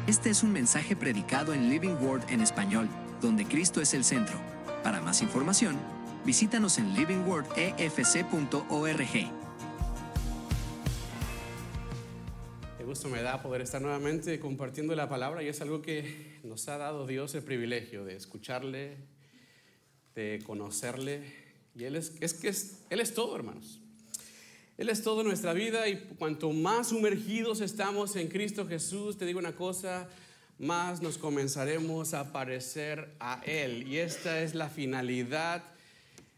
Este es un mensaje predicado en Living Word en español, donde Cristo es el centro. Para más información, visítanos en livingwordefc.org. Qué gusto me da poder estar nuevamente compartiendo la palabra, y es algo que nos ha dado Dios el privilegio de escucharle, de conocerle, y Él es todo, hermanos. Él es todo en nuestra vida, y cuanto más sumergidos estamos en Cristo Jesús, te digo una cosa, más nos comenzaremos a parecer a Él. Y esta es la finalidad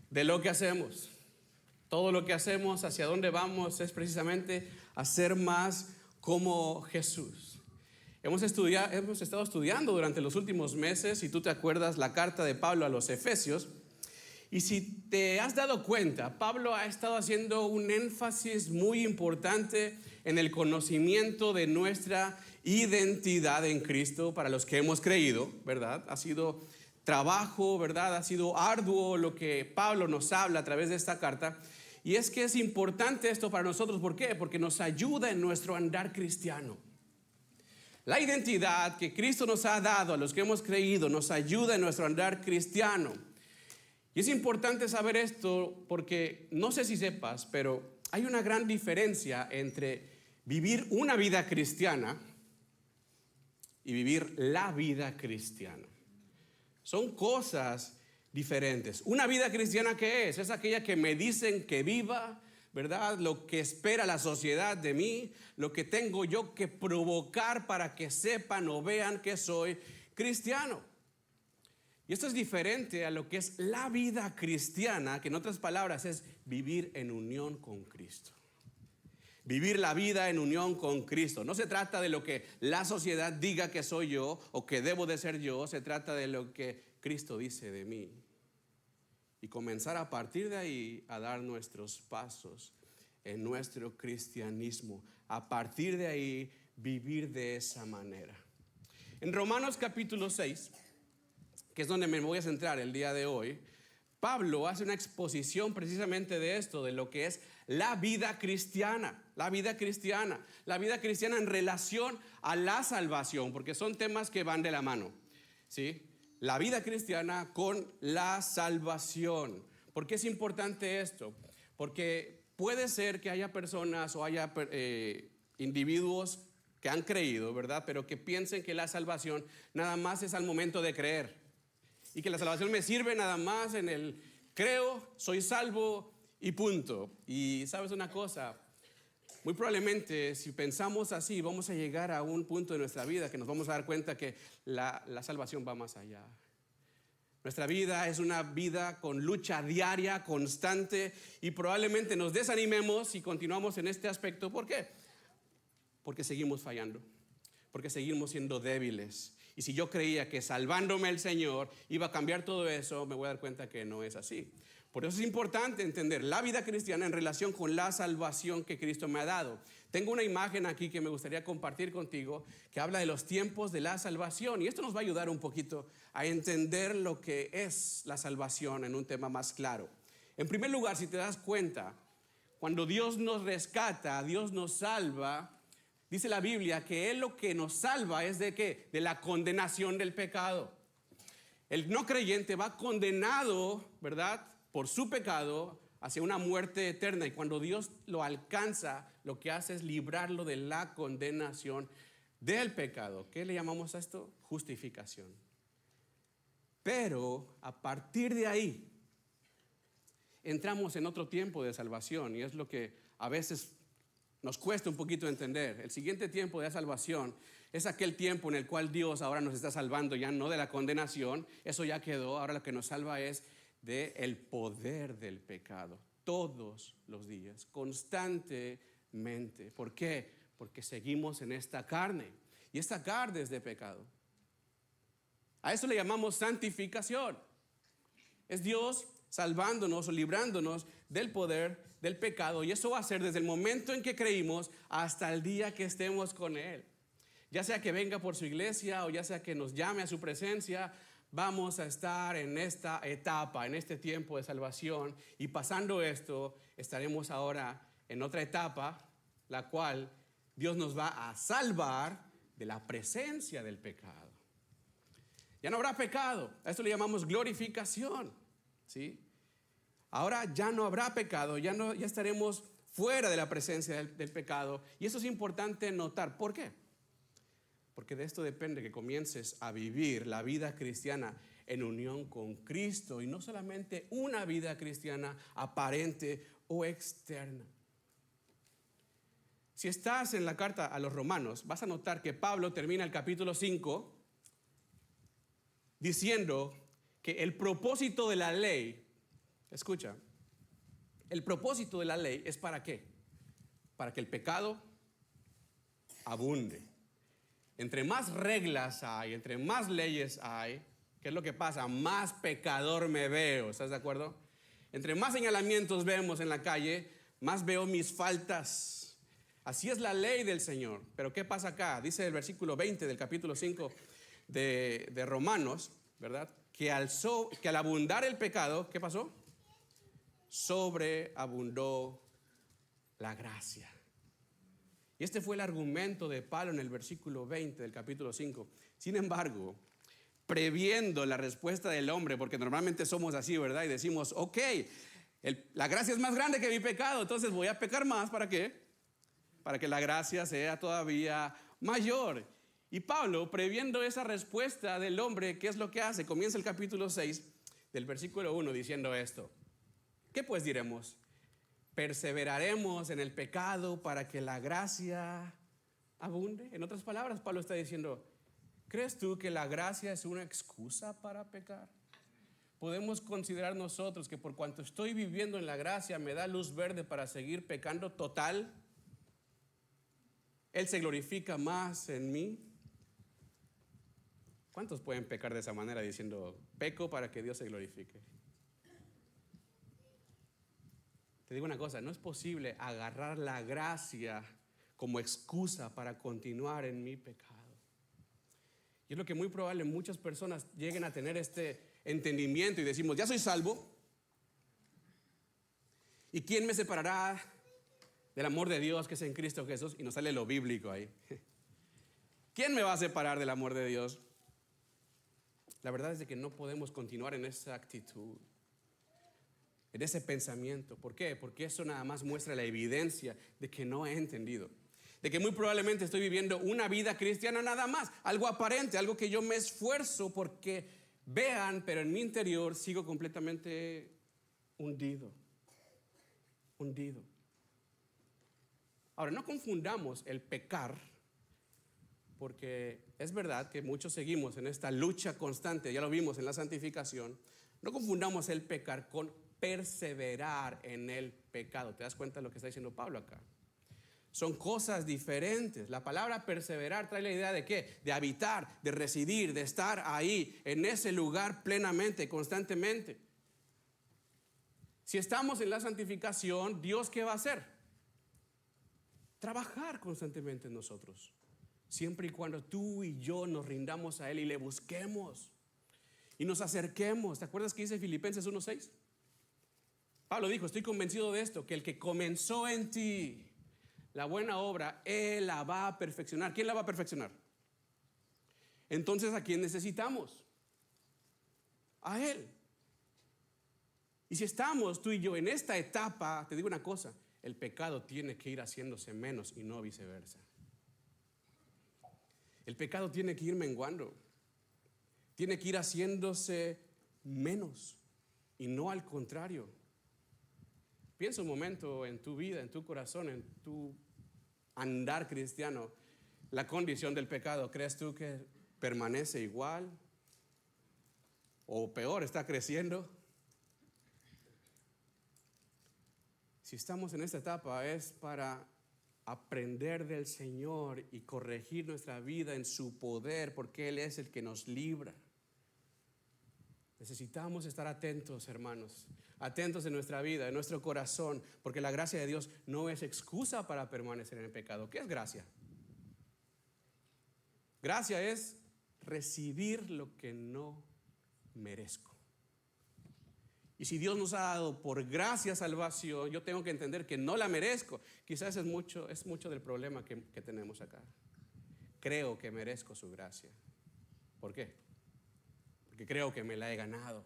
de lo que hacemos. Todo lo que hacemos, hacia dónde vamos, es precisamente hacer más como Jesús. Hemos estado estudiando durante los últimos meses, si tú te acuerdas, la carta de Pablo a los Efesios. Y si te has dado cuenta, Pablo ha estado haciendo un énfasis muy importante en el conocimiento de nuestra identidad en Cristo para los que hemos creído, ¿verdad? Ha sido trabajo, ¿verdad? Ha sido arduo lo que Pablo nos habla a través de esta carta. Y es que es importante esto para nosotros. ¿Por qué? Porque nos ayuda en nuestro andar cristiano. La identidad que Cristo nos ha dado a los que hemos creído nos ayuda en nuestro andar cristiano. Y es importante saber esto porque no sé si sepas, pero hay una gran diferencia entre vivir una vida cristiana y vivir la vida cristiana. Son cosas diferentes. Una vida cristiana, ¿qué es? Es aquella que me dicen que viva, ¿verdad? Lo que espera la sociedad de mí, lo que tengo yo que provocar para que sepan o vean que soy cristiano. Y esto es diferente a lo que es la vida cristiana, que en otras palabras es vivir en unión con Cristo. Vivir la vida en unión con Cristo. No se trata de lo que la sociedad diga que soy yo o que debo de ser yo. Se trata de lo que Cristo dice de mí. Y comenzar a partir de ahí a dar nuestros pasos en nuestro cristianismo. A partir de ahí vivir de esa manera. En Romanos capítulo 6, que es donde me voy a centrar el día de hoy, Pablo hace una exposición precisamente de esto, de lo que es la vida cristiana. La vida cristiana en relación a la salvación, porque son temas que van de la mano, ¿sí? La vida cristiana con la salvación. ¿Por qué es importante esto? Porque puede ser que haya personas o haya individuos que han creído, ¿verdad? Pero que piensen que la salvación nada más es al momento de creer. Y que la salvación me sirve nada más en el creo, soy salvo y punto. Y sabes una cosa, muy probablemente si pensamos así vamos a llegar a un punto de nuestra vida que nos vamos a dar cuenta que la salvación va más allá. Nuestra vida es una vida con lucha diaria, constante, y probablemente nos desanimemos si continuamos en este aspecto. ¿Por qué? Porque seguimos fallando, porque seguimos siendo débiles. Y si yo creía que salvándome el Señor iba a cambiar todo eso, me voy a dar cuenta que no es así. Por eso es importante entender la vida cristiana en relación con la salvación que Cristo me ha dado. Tengo una imagen aquí que me gustaría compartir contigo que habla de los tiempos de la salvación, y esto nos va a ayudar un poquito a entender lo que es la salvación en un tema más claro. En primer lugar, si te das cuenta, cuando Dios nos rescata, Dios nos salva, dice la Biblia que Él lo que nos salva es ¿de qué? De la condenación del pecado. El no creyente va condenado, ¿verdad?, por su pecado hacia una muerte eterna. Y cuando Dios lo alcanza, lo que hace es librarlo de la condenación del pecado. ¿Qué le llamamos a esto? Justificación. Pero a partir de ahí entramos en otro tiempo de salvación, y es lo que a veces nos cuesta un poquito entender. El siguiente tiempo de salvación es aquel tiempo en el cual Dios ahora nos está salvando ya no de la condenación, eso ya quedó. Ahora lo que nos salva es del poder del pecado, todos los días, constantemente. ¿Por qué? Porque seguimos en esta carne, y esta carne es de pecado. A eso le llamamos santificación. Es Dios salvándonos o librándonos del poder del pecado, y eso va a ser desde el momento en que creímos hasta el día que estemos con Él. Ya sea que venga por su iglesia o ya sea que nos llame a su presencia, vamos a estar en esta etapa, en este tiempo de salvación, y pasando esto estaremos ahora en otra etapa, la cual Dios nos va a salvar de la presencia del pecado. Ya no habrá pecado. A esto le llamamos glorificación, ¿sí? Ahora ya no habrá pecado, ya estaremos fuera de la presencia del pecado. Y eso es importante notar. ¿Por qué? Porque de esto depende que comiences a vivir la vida cristiana en unión con Cristo y no solamente una vida cristiana aparente o externa. Si estás en la carta a los Romanos, vas a notar que Pablo termina el capítulo 5 diciendo que el propósito de la ley, escucha, el propósito de la ley es ¿para qué? Para que el pecado abunde. Entre más reglas hay, entre más leyes hay, ¿qué es lo que pasa? Más pecador me veo, ¿estás de acuerdo? Entre más señalamientos vemos en la calle, más veo mis faltas. Así es la ley del Señor. Pero ¿qué pasa acá? Dice el versículo 20 del capítulo 5 de Romanos, ¿verdad? Que al abundar el pecado, ¿qué pasó? Sobreabundó la gracia. Y este fue el argumento de Pablo en el versículo 20 del capítulo 5. Sin embargo, previendo la respuesta del hombre, porque normalmente somos así, ¿verdad? Y decimos, ok, la gracia es más grande que mi pecado, entonces voy a pecar más, ¿para qué? Para que la gracia sea todavía mayor. Y Pablo, previendo esa respuesta del hombre, ¿qué es lo que hace? Comienza el capítulo 6 del versículo 1 diciendo esto. ¿Qué pues diremos? ¿Perseveraremos en el pecado para que la gracia abunde? En otras palabras, Pablo está diciendo, ¿crees tú que la gracia es una excusa para pecar? ¿Podemos considerar nosotros que por cuanto estoy viviendo en la gracia me da luz verde para seguir pecando total? ¿Él se glorifica más en mí? ¿Cuántos pueden pecar de esa manera diciendo, peco para que Dios se glorifique? Te digo una cosa, no es posible agarrar la gracia como excusa para continuar en mi pecado. Y es lo que muy probable muchas personas lleguen a tener este entendimiento y decimos, ya soy salvo. ¿Y quién me separará del amor de Dios que es en Cristo Jesús? Y nos sale lo bíblico ahí. ¿Quién me va a separar del amor de Dios? La verdad es de que no podemos continuar en esa actitud, en ese pensamiento. ¿Por qué? Porque eso nada más muestra la evidencia de que no he entendido. De que muy probablemente estoy viviendo una vida cristiana nada más, algo aparente, algo que yo me esfuerzo porque vean, pero en mi interior sigo completamente hundido. Ahora, no confundamos el pecar, porque es verdad que muchos seguimos en esta lucha constante, ya lo vimos en la santificación. No confundamos el pecar con perseverar en el pecado. ¿Te das cuenta de lo que está diciendo Pablo acá? Son cosas diferentes. La palabra perseverar trae la idea de ¿qué? De habitar, de residir, de estar ahí, en ese lugar plenamente, constantemente. Si estamos en la santificación, ¿Dios qué va a hacer? Trabajar constantemente en nosotros. Siempre y cuando tú y yo nos rindamos a Él y le busquemos y nos acerquemos. ¿Te acuerdas que dice Filipenses 1:6? Pablo dijo, estoy convencido de esto, que el que comenzó en ti la buena obra, Él la va a perfeccionar. ¿Quién la va a perfeccionar? Entonces, ¿a quién necesitamos? A Él. Y si estamos tú y yo en esta etapa, te digo una cosa, el pecado tiene que ir haciéndose menos y no viceversa. El pecado tiene que ir menguando, tiene que ir haciéndose menos y no al contrario. Piensa un momento en tu vida, en tu corazón, en tu andar cristiano, la condición del pecado. ¿Crees tú que permanece igual? ¿O peor, está creciendo? Si estamos en esta etapa es para aprender del Señor y corregir nuestra vida en su poder, porque Él es el que nos libra. Necesitamos estar atentos, hermanos, atentos en nuestra vida, en nuestro corazón, porque la gracia de Dios no es excusa para permanecer en el pecado. ¿Qué es gracia? Gracia es recibir lo que no merezco. Y si Dios nos ha dado por gracia salvación, yo tengo que entender que no la merezco. Quizás es mucho del problema que tenemos acá. creo que merezco su gracia. ¿Por qué? Porque creo que me la he ganado.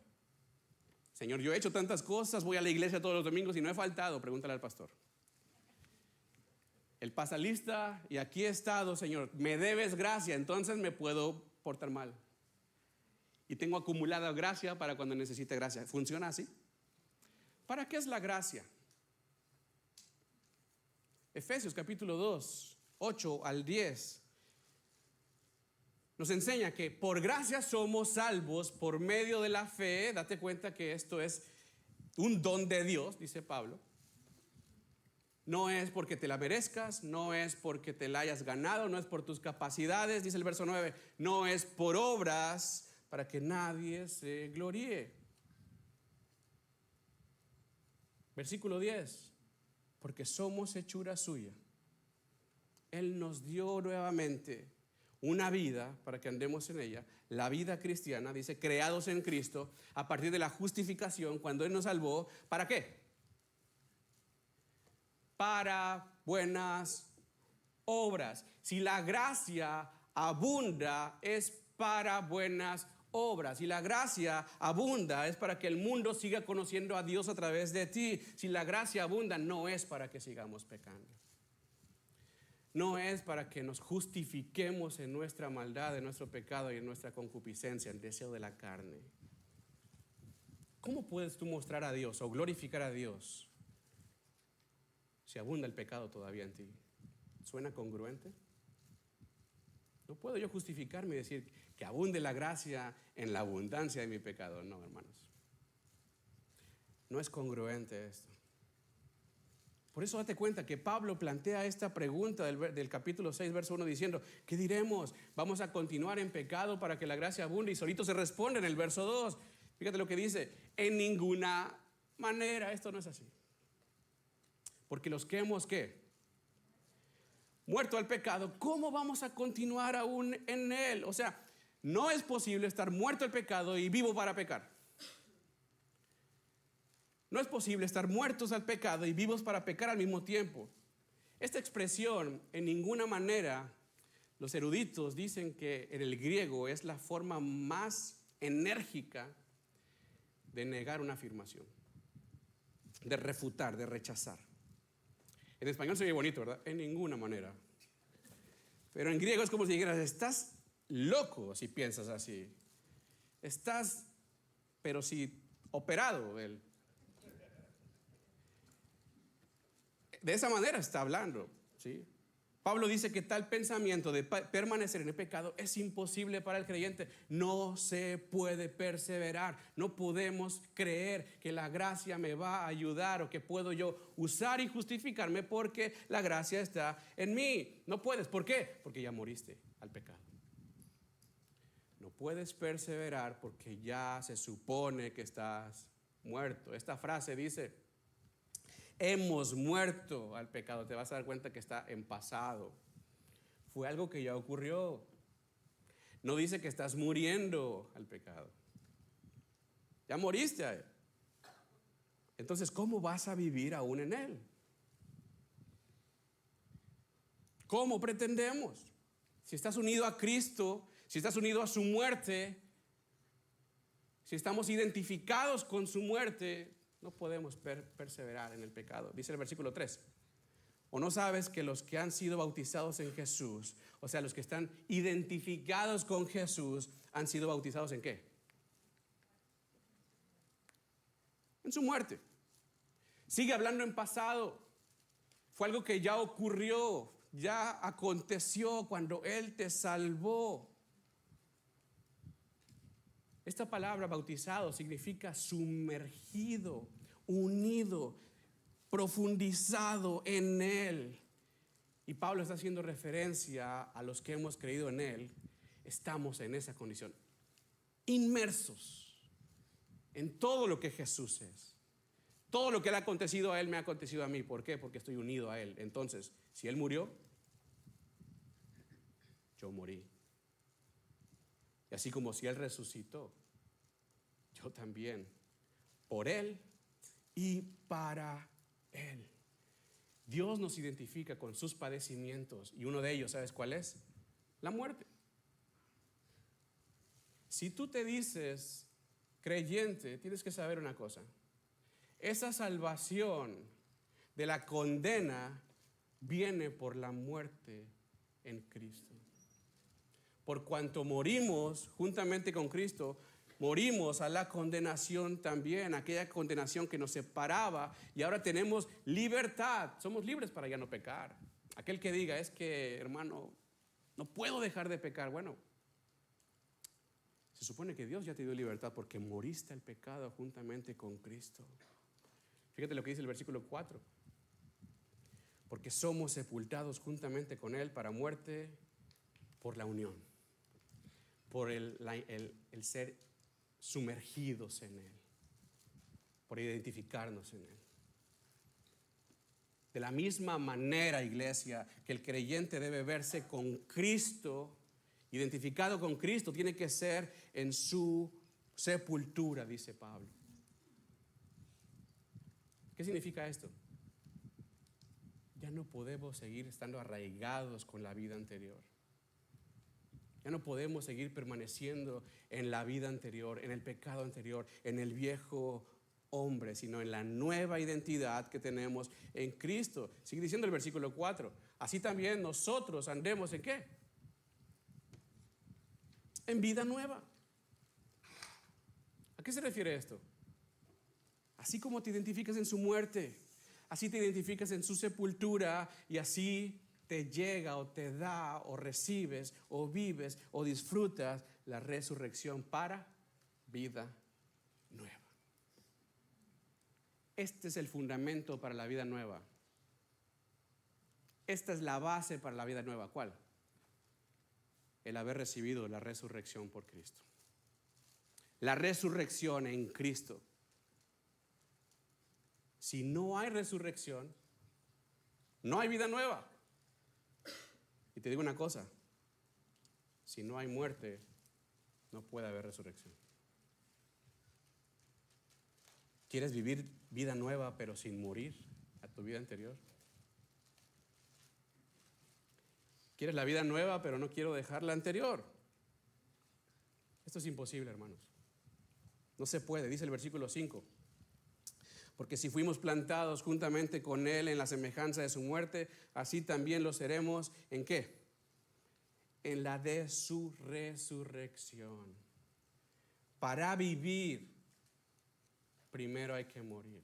Señor, yo he hecho tantas cosas, voy a la iglesia todos los domingos y no he faltado, pregúntale al pastor. Él pasa lista y aquí he estado, Señor, me debes gracia, entonces me puedo portar mal. Y tengo acumulada gracia para cuando necesite gracia. ¿Funciona así? ¿Para qué es la gracia? Efesios capítulo 2, 8 al 10. Nos enseña que por gracia somos salvos por medio de la fe. Date cuenta que esto es un don de Dios, dice Pablo. No es porque te la merezcas, no es porque te la hayas ganado, no es por tus capacidades, dice el verso 9. No es por obras para que nadie se gloríe. Versículo 10. Porque somos hechura suya. Él nos dio nuevamente una vida para que andemos en ella, la vida cristiana, dice, creados en Cristo, a partir de la justificación, cuando Él nos salvó, ¿para qué? Para buenas obras. Si la gracia abunda, es para buenas obras. Si la gracia abunda, es para que el mundo siga conociendo a Dios a través de ti. Si la gracia abunda, no es para que sigamos pecando. No es para que nos justifiquemos en nuestra maldad, en nuestro pecado y en nuestra concupiscencia, en deseo de la carne. ¿Cómo puedes tú mostrar a Dios o glorificar a Dios si abunda el pecado todavía en ti? ¿Suena congruente? No puedo yo justificarme y decir que abunde la gracia en la abundancia de mi pecado. No, hermanos. No es congruente esto. Por eso date cuenta que Pablo plantea esta pregunta del capítulo 6, verso 1, diciendo, ¿qué diremos? ¿Vamos a continuar en pecado para que la gracia abunde? Y solito se responde en el verso 2. Fíjate lo que dice, en ninguna manera esto no es así. Porque los que hemos, ¿qué? Muerto al pecado, ¿cómo vamos a continuar aún en él? O sea, no es posible estar muerto al pecado y vivo para pecar. No es posible estar muertos al pecado y vivos para pecar al mismo tiempo. Esta expresión, en ninguna manera, los eruditos dicen que en el griego es la forma más enérgica de negar una afirmación, de refutar, de rechazar. En español se oye bonito, ¿verdad? En ninguna manera. Pero en griego es como si dijeras, estás loco si piensas así. Estás, pero si operado él. De esa manera está hablando, ¿sí? Pablo dice que tal pensamiento de permanecer en el pecado es imposible para el creyente. No se puede perseverar. No podemos creer que la gracia me va a ayudar o que puedo yo usar y justificarme porque la gracia está en mí. No puedes. ¿Por qué? Porque ya moriste al pecado. No puedes perseverar porque ya se supone que estás muerto. Esta frase dice, hemos muerto al pecado. Te vas a dar cuenta que está en pasado. Fue algo que ya ocurrió. No dice que estás muriendo al pecado. Ya moriste a él. Entonces, ¿cómo vas a vivir aún en él? ¿Cómo pretendemos? Si estás unido a Cristo, si estás unido a su muerte, si estamos identificados con su muerte, no podemos perseverar en el pecado. Dice el versículo 3. ¿O no sabes que los que han sido bautizados en Jesús, o sea, los que están identificados con Jesús, han sido bautizados en qué? En su muerte. Sigue hablando en pasado. Fue algo que ya ocurrió, ya aconteció cuando Él te salvó. Esta palabra bautizado significa sumergido, unido, profundizado en Él. Y Pablo está haciendo referencia a los que hemos creído en Él. Estamos en esa condición, inmersos en todo lo que Jesús es. Todo lo que le ha acontecido a Él me ha acontecido a mí. ¿Por qué? Porque estoy unido a Él. Entonces, si Él murió, yo morí. Y así como si Él resucitó, yo también, por Él y para Él. Dios nos identifica con sus padecimientos y uno de ellos, ¿sabes cuál es? la muerte. Si tú te dices creyente, tienes que saber una cosa. Esa salvación de la condena viene por la muerte en Cristo. Por cuanto morimos juntamente con Cristo, morimos a la condenación también, aquella condenación que nos separaba, y ahora tenemos libertad. Somos libres para ya no pecar. Aquel que diga, es que, hermano, no puedo dejar de pecar. Bueno, se supone que Dios ya te dio libertad porque moriste al pecado juntamente con Cristo. Fíjate lo que dice el versículo 4. Porque somos sepultados juntamente con Él para muerte por la unión, por el ser sumergidos en Él, por identificarnos en Él. De la misma manera, iglesia, que el creyente debe verse con Cristo, identificado con Cristo, tiene que ser en su sepultura, dice Pablo. ¿Qué significa esto? Ya no podemos seguir estando arraigados con la vida anterior. Ya no podemos seguir permaneciendo en la vida anterior, en el pecado anterior, en el viejo hombre, sino en la nueva identidad que tenemos en Cristo. Sigue diciendo el versículo 4. Así también nosotros andemos ¿en qué? En vida nueva. ¿A qué se refiere esto? Así como te identificas en su muerte, así te identificas en su sepultura, y así te llega o te da o recibes o vives o disfrutas la resurrección para vida nueva. Este es el fundamento para la vida nueva. Esta es la base para la vida nueva. ¿Cuál? El haber recibido la resurrección por Cristo. La resurrección en Cristo. Si no hay resurrección, no hay vida nueva. Y te digo una cosa, si no hay muerte, no puede haber resurrección. ¿Quieres vivir vida nueva pero sin morir a tu vida anterior? ¿Quieres la vida nueva pero no quiero dejar la anterior? Esto es imposible, hermanos. No se puede, dice el versículo 5. Porque si fuimos plantados juntamente con Él en la semejanza de su muerte, así también lo seremos, ¿en qué? En la de su resurrección. Para vivir, primero hay que morir.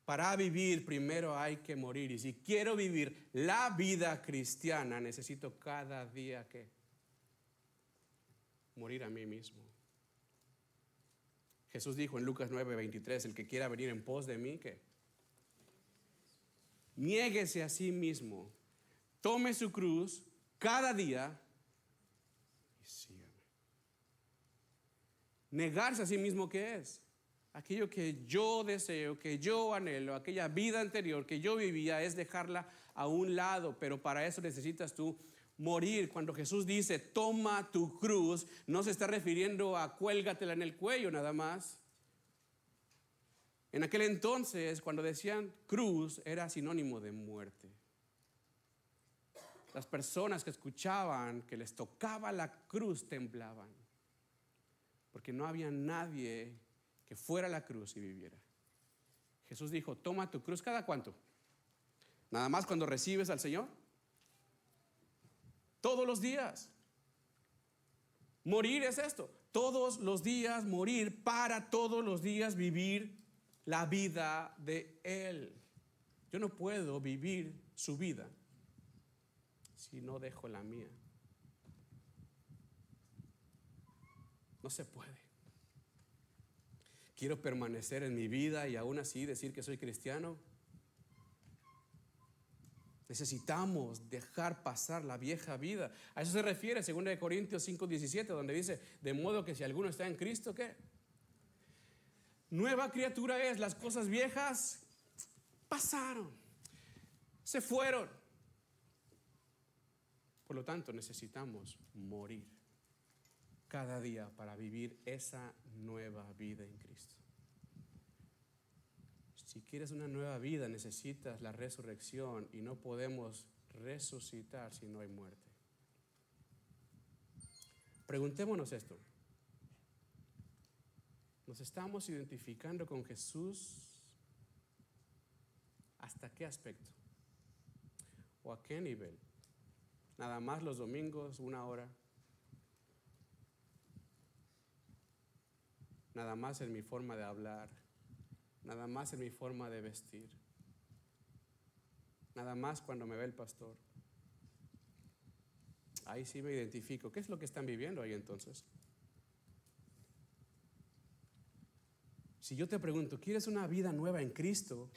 Para vivir, primero hay que morir. Y si quiero vivir la vida cristiana, necesito cada día ¿qué? Morir a mí mismo. Jesús dijo en Lucas 9:23, el que quiera venir en pos de mí, ¿qué? Niéguese a sí mismo, tome su cruz cada día y sígame. Negarse a sí mismo, ¿qué es? Aquello que yo deseo, que yo anhelo, aquella vida anterior que yo vivía, es dejarla a un lado, pero para eso necesitas tú morir. Cuando Jesús dice toma tu cruz, no se está refiriendo a cuélgatela en el cuello nada más. En aquel entonces, cuando decían cruz, era sinónimo de muerte. Las personas que escuchaban que les tocaba la cruz temblaban, porque no había nadie que fuera a la cruz y viviera. Jesús dijo, toma tu cruz, ¿cada cuánto? ¿Nada más cuando recibes al Señor? Todos los días. Morir es esto, todos los días morir para todos los días vivir la vida de Él. Yo no puedo vivir su vida si no dejo la mía. No se puede. Quiero permanecer en mi vida y aún así decir que soy cristiano. Necesitamos dejar pasar la vieja vida. A eso se refiere 2 Corintios 5:17, donde dice, de modo que si alguno está en Cristo, ¿qué? Nueva criatura es, las cosas viejas pasaron, se fueron. Por lo tanto, necesitamos morir cada día para vivir esa nueva vida en Cristo. Si quieres una nueva vida, necesitas la resurrección y no podemos resucitar si no hay muerte. Preguntémonos esto. ¿Nos estamos identificando con Jesús? ¿Hasta qué aspecto? ¿O a qué nivel? Nada más los domingos, 1 hora. Nada más en mi forma de hablar. Nada más en mi forma de vestir. Nada más cuando me ve el pastor. Ahí sí me identifico. ¿Qué es lo que están viviendo ahí entonces? Si yo te pregunto, ¿quieres una vida nueva en Cristo?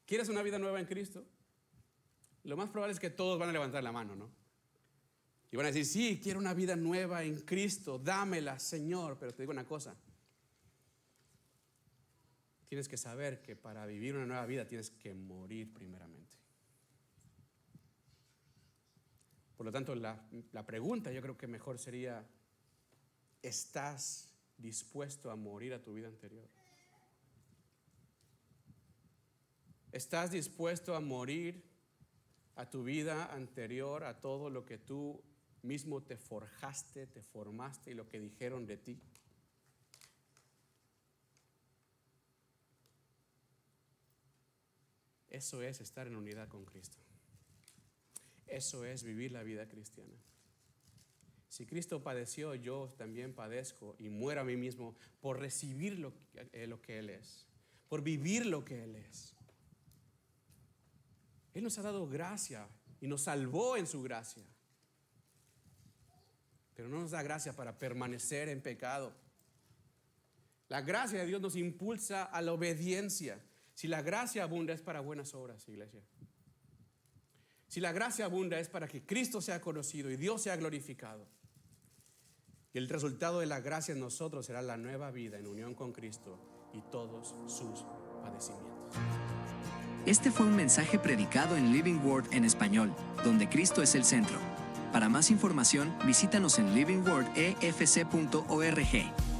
¿Quieres una vida nueva en Cristo? Lo más probable es que todos van a levantar la mano, ¿no? Y van a decir, sí, quiero una vida nueva en Cristo, dámela, Señor. Pero te digo una cosa. Tienes que saber que para vivir una nueva vida tienes que morir primeramente. Por lo tanto, la pregunta yo creo que mejor sería, ¿estás dispuesto a morir a tu vida anterior? ¿Estás dispuesto a morir a tu vida anterior, a todo lo que tú mismo te forjaste, te formaste y lo que dijeron de ti? Eso es estar en unidad con Cristo. Eso es vivir la vida cristiana. Si Cristo padeció, yo también padezco y muero a mí mismo por recibir lo que Él es, por vivir lo que Él es. Él nos ha dado gracia y nos salvó en su gracia. Pero no nos da gracia para permanecer en pecado. La gracia de Dios nos impulsa a la obediencia. Si la gracia abunda es para buenas obras, iglesia. Si la gracia abunda es para que Cristo sea conocido y Dios sea glorificado. Y el resultado de la gracia en nosotros será la nueva vida en unión con Cristo y todos sus padecimientos. Este fue un mensaje predicado en Living Word en español, donde Cristo es el centro. Para más información, visítanos en livingwordefc.org.